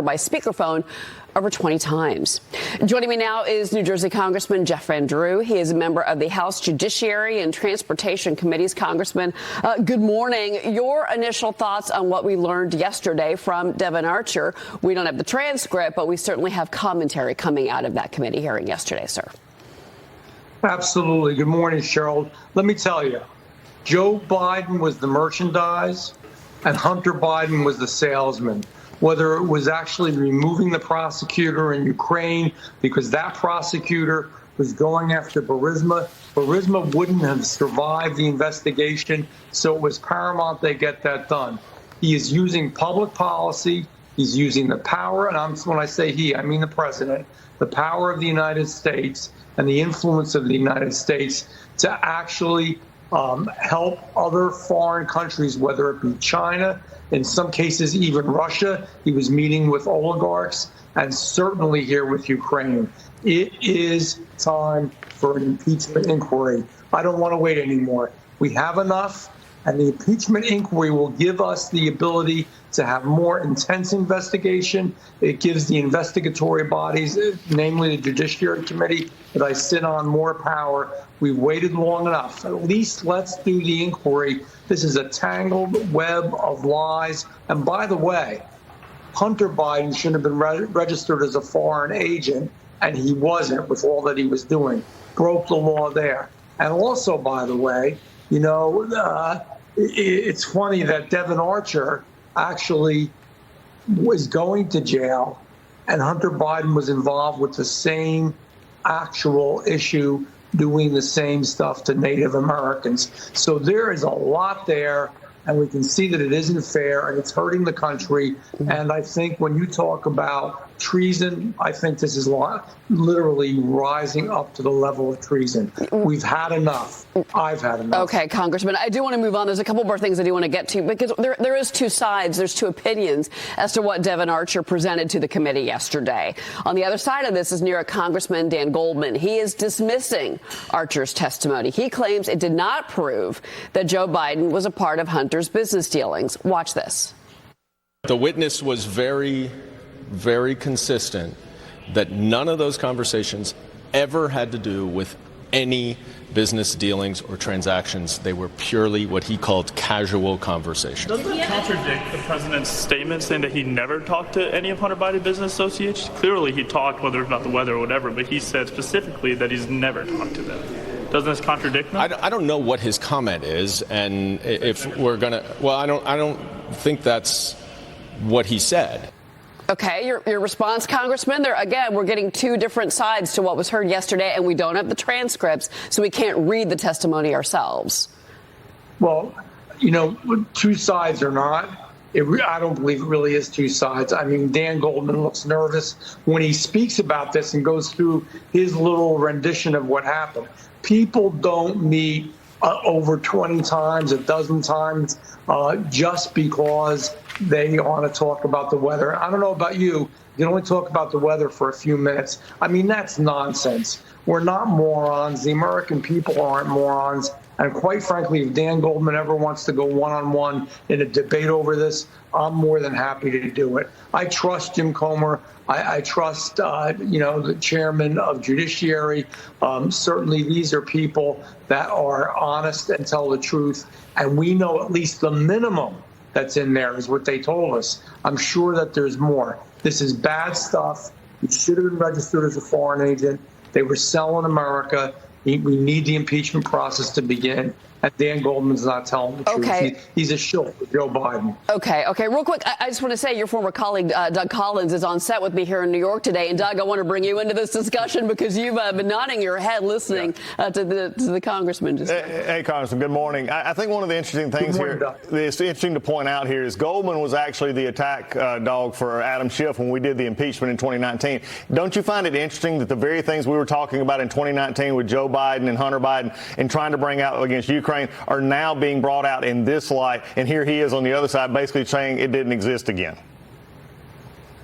by speakerphone over 20 times. Joining me now is New Jersey Congressman Jeff Van Drew. He is a member of the House Judiciary and Transportation Committees. Congressman, good morning. Your initial thoughts on what we learned yesterday from Devon Archer. We don't have the transcript, but we certainly have commentary coming out of that committee hearing yesterday, sir. Absolutely. Good morning, Cheryl. Let me tell you, Joe Biden was the merchandise and Hunter Biden was the salesman. Whether it was actually removing the prosecutor in Ukraine because that prosecutor was going after Burisma. Burisma wouldn't have survived the investigation, so it was paramount they get that done. He is using public policy. He's using the power, and when I say he, I mean the president, the power of the United States and the influence of the United States to actually help other foreign countries, whether it be China, in some cases even Russia. He was meeting with oligarchs, and certainly here with Ukraine. It is time for an impeachment inquiry. I don't want to wait anymore. We have enough, and the impeachment inquiry will give us the ability to have more intense investigation. It gives the investigatory bodies, namely the Judiciary Committee that I sit on, more power. We've waited long enough. At least let's do the inquiry. This is a tangled web of lies. And by the way, Hunter Biden shouldn't have been registered as a foreign agent, and he wasn't with all that he was doing. Broke the law there. And also, by the way, you know, it's funny that Devon Archer actually was going to jail, and Hunter Biden was involved with the same actual issue, doing the same stuff to Native Americans. So there is a lot there, and we can see that it isn't fair, and it's hurting the country. And I think when you talk about treason, I think this is literally rising up to the level of treason. We've had enough. I've had enough. Okay, Congressman, I do want to move on. There's a couple more things I do want to get to, because there is two sides. There's two opinions as to what Devon Archer presented to the committee yesterday. On the other side of this is New York Congressman Dan Goldman. He is dismissing Archer's testimony. He claims it did not prove that Joe Biden was a part of Hunter's business dealings. Watch this. The witness was very consistent that none of those conversations ever had to do with any business dealings or transactions. They were purely what he called casual conversations. Doesn't that contradict the president's statement saying that he never talked to any of Hunter Biden's business associates? Clearly he talked, whether it's about the weather or whatever, but he said specifically that he's never talked to them. Doesn't this contradict them? I don't know what his comment is, and if we're going to, well, I don't think that's what he said. Okay, your response, Congressman. There again, we're getting two different sides to what was heard yesterday, and we don't have the transcripts, so we can't read the testimony ourselves. Well, you know, two sides or not, I don't believe it really is two sides. I mean, Dan Goldman looks nervous when he speaks about this and goes through his little rendition of what happened. People don't meet over 20 times, a dozen times, just because they want to talk about the weather. I don't know about you. You can only talk about the weather for a few minutes. I mean, that's nonsense. We're not morons. The American people aren't morons. And quite frankly, if Dan Goldman ever wants to go one-on-one in a debate over this, I'm more than happy to do it. I trust Jim Comer. I trust, the chairman of Judiciary. Certainly, these are people that are honest and tell the truth. And we know at least the minimum that's in there is what they told us. I'm sure that there's more. This is bad stuff. He should have been registered as a foreign agent. They were selling America. We need the impeachment process to begin. And Dan Goldman's not telling the truth. He's a shill for Joe Biden. Okay. Real quick, I just want to say your former colleague, Doug Collins, is on set with me here in New York today. And, Doug, I want to bring you into this discussion because you've been nodding your head listening to the congressman. Hey, Congressman, good morning. I think one of the interesting things here, it's interesting to point out here, is Goldman was actually the attack dog for Adam Schiff when we did the impeachment in 2019. Don't you find it interesting that the very things we were talking about in 2019 with Joe Biden and Hunter Biden and trying to bring out against Ukraine are now being brought out in this light, and here he is on the other side basically saying it didn't exist again?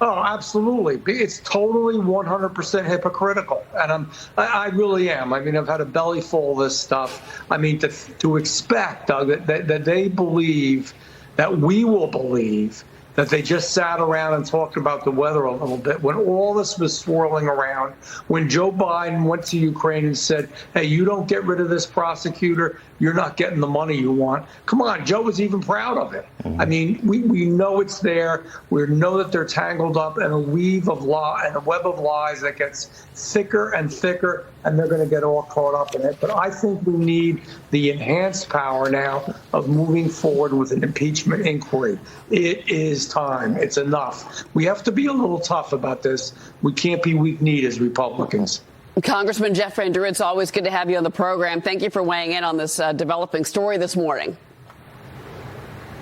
Oh, absolutely. It's totally 100% hypocritical. And I really am. I mean, I've had a belly full of this stuff. I mean, to expect, Doug, that they believe, that we will believe that they just sat around and talked about the weather a little bit when all this was swirling around, when Joe Biden went to Ukraine and said, hey, you don't get rid of this prosecutor, you're not getting the money you want. Come on, Joe was even proud of it. I mean, we know it's there. We know that they're tangled up in a weave of lie and a web of lies that gets thicker and thicker, and they're going to get all caught up in it. But I think we need the enhanced power now of moving forward with an impeachment inquiry. It is time. It's enough. We have to be a little tough about this. We can't be weak-kneed as Republicans. Congressman Jeff Van Drew, it's always good to have you on the program. Thank you for weighing in on this developing story this morning.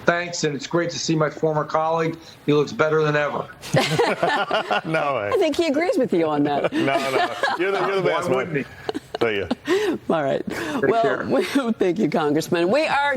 Thanks, and it's great to see my former colleague. He looks better than ever. No way. I think he agrees with you on that. No. You're the best, Why wouldn't he? See ya. All right. Well, thank you, Congressman. We are